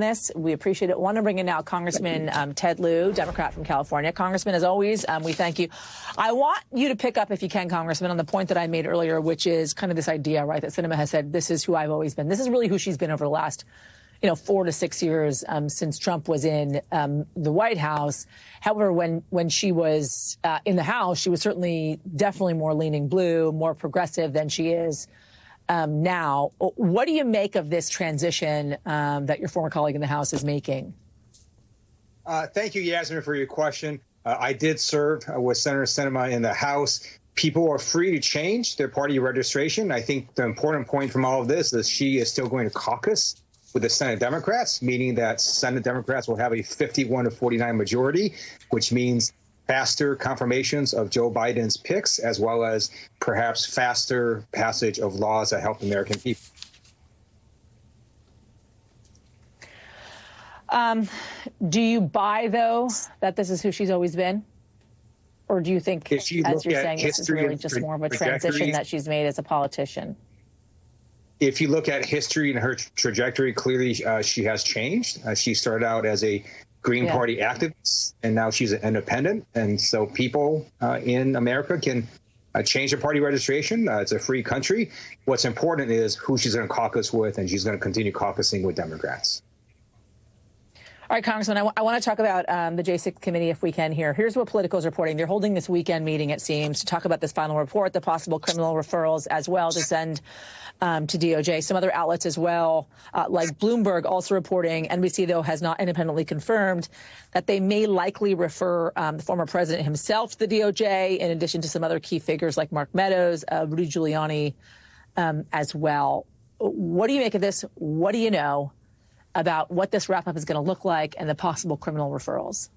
this. We appreciate it. Want to bring in now Congressman Ted Lieu, Democrat from California. Congressman, as always, we thank you. I want you to pick up, if you can, Congressman, on the point that I made earlier, which is kind of this idea, right, that Sinema has said, this is who I've always been. This is really who she's been over the last 4 to 6 years since Trump was in the White House. However, when she was in the House, she was definitely more leaning blue, more progressive than she is now. What do you make of this transition that your former colleague in the House is making? Thank you, Yasmin, for your question. I did serve with Senator Sinema in the House. People are free to change their party registration. I think the important point from all of this is she is still going to caucus with the Senate Democrats, meaning that Senate Democrats will have a 51 to 49 majority, which means faster confirmations of Joe Biden's picks, as well as perhaps faster passage of laws that help American people. Do you buy, though, that this is who she's always been? Or do you think, as you're saying, this is really just more of a transition that she's made as a politician? If you look at history and her trajectory, clearly she has changed. She started out as a Green Party activist, and now she's an independent. And so people in America can change their party registration. It's a free country. What's important is who she's going to caucus with, and she's going to continue caucusing with Democrats. All right, Congressman, I want to talk about the J6 committee, if we can, here. Here's what Politico is reporting. They're holding this weekend meeting, it seems, to talk about this final report, the possible criminal referrals as well to send to DOJ. Some other outlets as well, like Bloomberg, also reporting, NBC, though, has not independently confirmed that they may likely refer the former president himself to the DOJ, in addition to some other key figures like Mark Meadows, Rudy Giuliani as well. What do you make of this? What do you know about what this wrap-up is going to look like and the possible criminal referrals?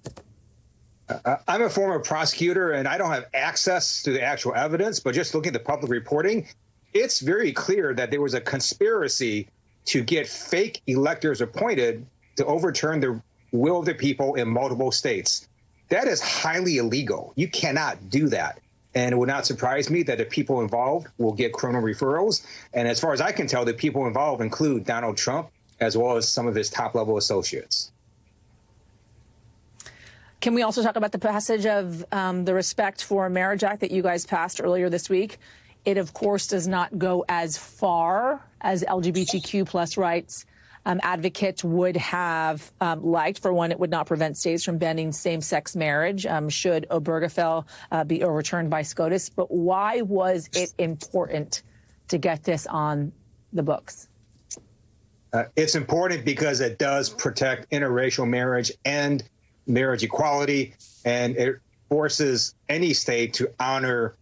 I'm a former prosecutor, and I don't have access to the actual evidence, but just looking at the public reporting, it's very clear that there was a conspiracy to get fake electors appointed to overturn the will of the people in multiple states. That is highly illegal. You cannot do that. And it would not surprise me that the people involved will get criminal referrals. And as far as I can tell, the people involved include Donald Trump, as well as some of his top-level associates. Can we also talk about the passage of the Respect for Marriage Act that you guys passed earlier this week? It, of course, does not go as far as LGBTQ plus rights advocates would have liked. For one, it would not prevent states from banning same-sex marriage should Obergefell be overturned by SCOTUS. But why was it important to get this on the books? It's important because it does protect interracial marriage and marriage equality, and it forces any state to honor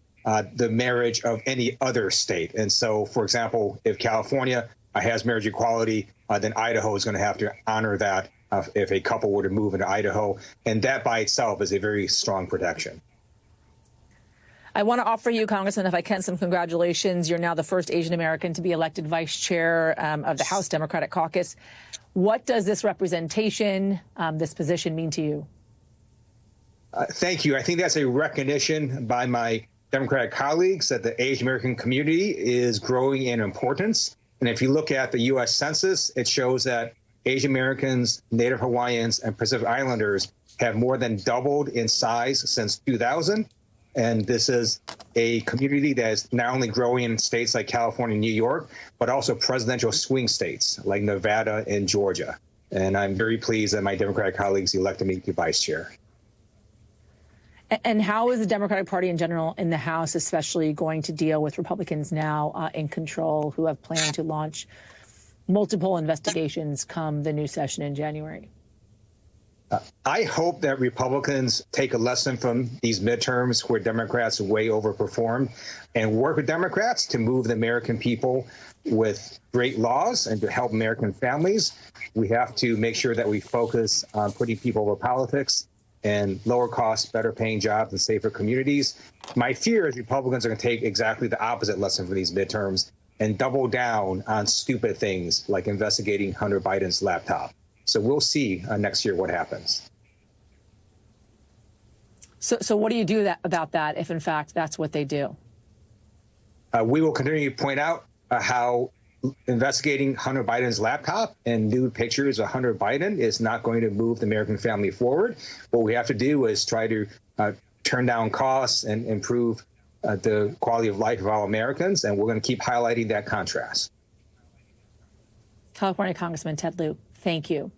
the marriage of any other state. And so, for example, if California has marriage equality, then Idaho is going to have to honor that if a couple were to move into Idaho. And that by itself is a very strong protection. I want to offer you, Congressman, if I can, some congratulations. You're now the first Asian American to be elected vice chair of the House Democratic Caucus. What does this representation, this position mean to you? Thank you. I think that's a recognition by my Democratic colleagues that the Asian American community is growing in importance. And if you look at the U.S. Census, it shows that Asian Americans, Native Hawaiians, and Pacific Islanders have more than doubled in size since 2000. And this is a community that is not only growing in states like California and New York, but also presidential swing states like Nevada and Georgia. And I'm very pleased that my Democratic colleagues elected me to vice chair. And how is the Democratic Party in general in the House especially going to deal with Republicans now in control who have planned to launch multiple investigations come the new session in January? I hope that Republicans take a lesson from these midterms where Democrats way overperformed and work with Democrats to move the American people with great laws and to help American families. We have to make sure that we focus on putting people over politics and lower costs, better paying jobs and safer communities. My fear is Republicans are going to take exactly the opposite lesson from these midterms and double down on stupid things like investigating Hunter Biden's laptop. So we'll see next year what happens. So what do you do about that if, in fact, that's what they do? We will continue to point out how investigating Hunter Biden's laptop and nude pictures of Hunter Biden is not going to move the American family forward. What we have to do is try to turn down costs and improve the quality of life of all Americans, and we're going to keep highlighting that contrast. California Congressman Ted Lieu, thank you.